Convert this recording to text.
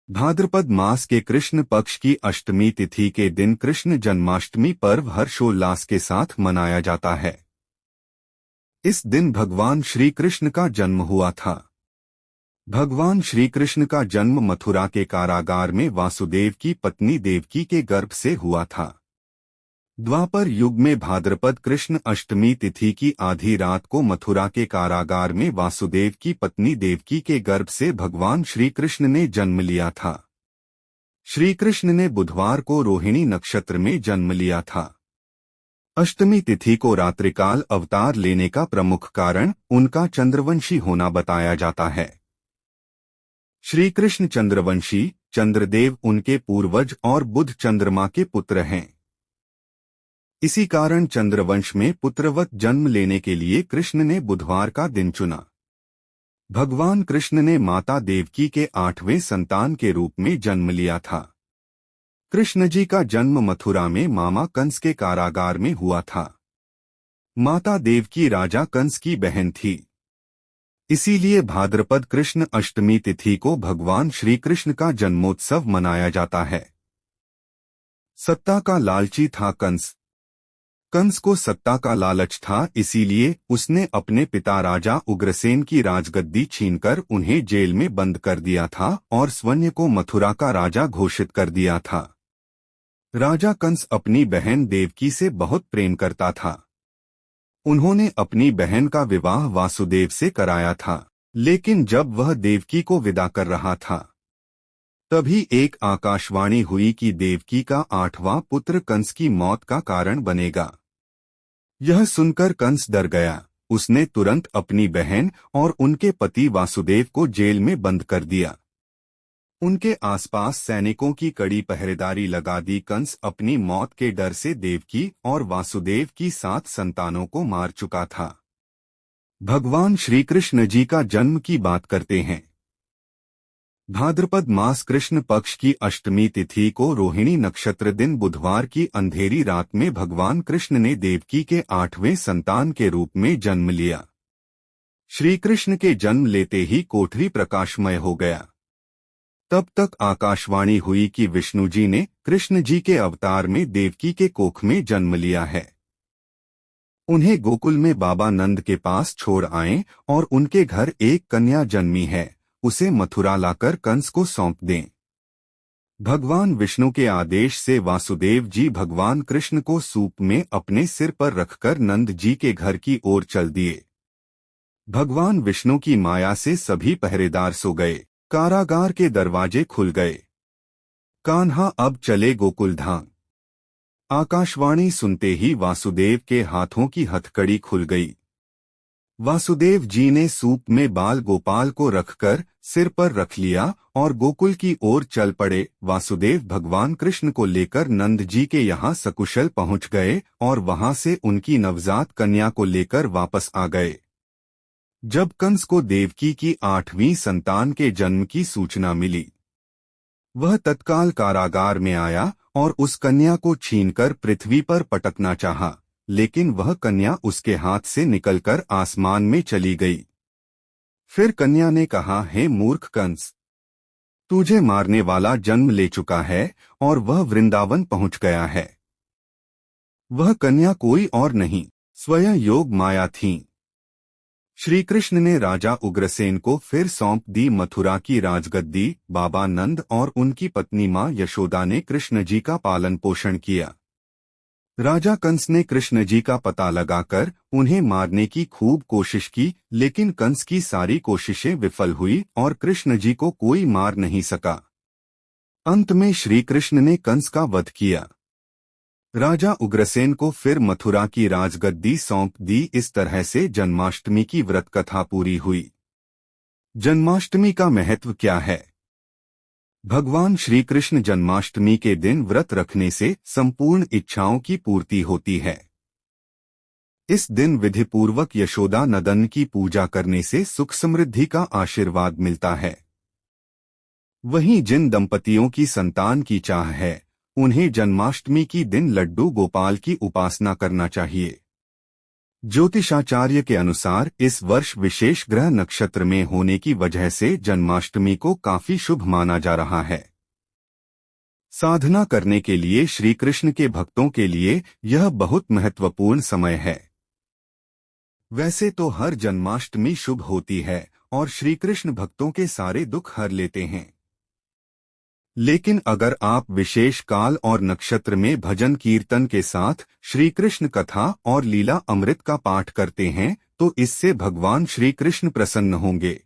भाद्रपद मास के कृष्ण पक्ष की अष्टमी तिथि के दिन कृष्ण जन्माष्टमी पर्व हर्षोल्लास के साथ मनाया जाता है। इस दिन भगवान श्री कृष्ण का जन्म हुआ था। भगवान श्री कृष्ण का जन्म मथुरा के कारागार में वासुदेव की पत्नी देवकी के गर्भ से हुआ था। द्वापर युग में भाद्रपद कृष्ण अष्टमी तिथि की आधी रात को मथुरा के कारागार में वासुदेव की पत्नी देवकी के गर्भ से भगवान श्री कृष्ण ने जन्म लिया था। श्री कृष्ण ने बुधवार को रोहिणी नक्षत्र में जन्म लिया था। अष्टमी तिथि को रात्रिकाल अवतार लेने का प्रमुख कारण उनका चंद्रवंशी होना बताया जाता है। श्री कृष्ण चंद्रवंशी, चंद्रदेव उनके पूर्वज और बुध चंद्रमा के पुत्र हैं। इसी कारण चंद्रवंश में पुत्रवत जन्म लेने के लिए कृष्ण ने बुधवार का दिन चुना। भगवान कृष्ण ने माता देवकी के 8वें संतान के रूप में जन्म लिया था। कृष्ण जी का जन्म मथुरा में मामा कंस के कारागार में हुआ था। माता देवकी राजा कंस की बहन थी। इसीलिए भाद्रपद कृष्ण अष्टमी तिथि को भगवान श्री कृष्ण का जन्मोत्सव मनाया जाता है। सत्ता का लालची था कंस। कंस को सत्ता का लालच था, इसीलिए उसने अपने पिता राजा उग्रसेन की राजगद्दी छीनकर उन्हें जेल में बंद कर दिया था और स्वयं को मथुरा का राजा घोषित कर दिया था। राजा कंस अपनी बहन देवकी से बहुत प्रेम करता था। उन्होंने अपनी बहन का विवाह वासुदेव से कराया था, लेकिन जब वह देवकी को विदा कर रहा था तभी एक आकाशवाणी हुई कि देवकी का 8वां पुत्र कंस की मौत का कारण बनेगा। यह सुनकर कंस डर गया। उसने तुरंत अपनी बहन और उनके पति वासुदेव को जेल में बंद कर दिया। उनके आसपास सैनिकों की कड़ी पहरेदारी लगा दी। कंस अपनी मौत के डर से देवकी और वासुदेव की 7 संतानों को मार चुका था। भगवान श्री कृष्ण जी का जन्म की बात करते हैं। भाद्रपद मास कृष्ण पक्ष की अष्टमी तिथि को रोहिणी नक्षत्र दिन बुधवार की अंधेरी रात में भगवान कृष्ण ने देवकी के 8वें संतान के रूप में जन्म लिया। श्री कृष्ण के जन्म लेते ही कोठरी प्रकाशमय हो गया। तब तक आकाशवाणी हुई कि विष्णु जी ने कृष्ण जी के अवतार में देवकी के कोख में जन्म लिया है। उन्हें गोकुल में बाबा नंद के पास छोड़ आएं और उनके घर एक कन्या जन्मी है, उसे मथुरा लाकर कंस को सौंप दें। भगवान विष्णु के आदेश से वासुदेव जी भगवान कृष्ण को सूप में अपने सिर पर रखकर नंद जी के घर की ओर चल दिए। भगवान विष्णु की माया से सभी पहरेदार सो गए। कारागार के दरवाजे खुल गए। कान्हा अब चले गोकुल धाम। आकाशवाणी सुनते ही वासुदेव के हाथों की हथकड़ी खुल गई। वासुदेव जी ने सूप में बाल गोपाल को रखकर सिर पर रख लिया और गोकुल की ओर चल पड़े। वासुदेव भगवान कृष्ण को लेकर नंद जी के यहाँ सकुशल पहुँच गए और वहां से उनकी नवजात कन्या को लेकर वापस आ गए। जब कंस को देवकी की 8वीं संतान के जन्म की सूचना मिली, वह तत्काल कारागार में आया और उस कन्या को छीनकर पृथ्वी पर पटकना चाहा, लेकिन वह कन्या उसके हाथ से निकलकर आसमान में चली गई। फिर कन्या ने कहा, हे मूर्ख कंस, तुझे मारने वाला जन्म ले चुका है और वह वृंदावन पहुंच गया है। वह कन्या कोई और नहीं, स्वयं योग माया थी। श्री कृष्ण ने राजा उग्रसेन को फिर सौंप दी मथुरा की राजगद्दी। बाबा नंद और उनकी पत्नी मां यशोदा ने कृष्ण जी का पालन पोषण किया। राजा कंस ने कृष्ण जी का पता लगाकर उन्हें मारने की खूब कोशिश की, लेकिन कंस की सारी कोशिशें विफल हुई और कृष्ण जी को कोई मार नहीं सका। अंत में श्री कृष्ण ने कंस का वध किया। राजा उग्रसेन को फिर मथुरा की राजगद्दी सौंप दी। इस तरह से जन्माष्टमी की व्रत कथा पूरी हुई। जन्माष्टमी का महत्व क्या है? भगवान श्री कृष्ण जन्माष्टमी के दिन व्रत रखने से संपूर्ण इच्छाओं की पूर्ति होती है। इस दिन विधिपूर्वक यशोदा नंदन की पूजा करने से सुख समृद्धि का आशीर्वाद मिलता है। वहीं जिन दंपतियों की संतान की चाह है, उन्हें जन्माष्टमी की दिन लड्डू गोपाल की उपासना करना चाहिए। ज्योतिषाचार्य के अनुसार इस वर्ष विशेष ग्रह नक्षत्र में होने की वजह से जन्माष्टमी को काफी शुभ माना जा रहा है। साधना करने के लिए श्री कृष्ण के भक्तों के लिए यह बहुत महत्वपूर्ण समय है। वैसे तो हर जन्माष्टमी शुभ होती है और श्री कृष्ण भक्तों के सारे दुख हर लेते हैं, लेकिन अगर आप विशेष काल और नक्षत्र में भजन कीर्तन के साथ श्री कृष्ण कथा और लीला अमृत का पाठ करते हैं तो इससे भगवान श्री कृष्ण प्रसन्न होंगे।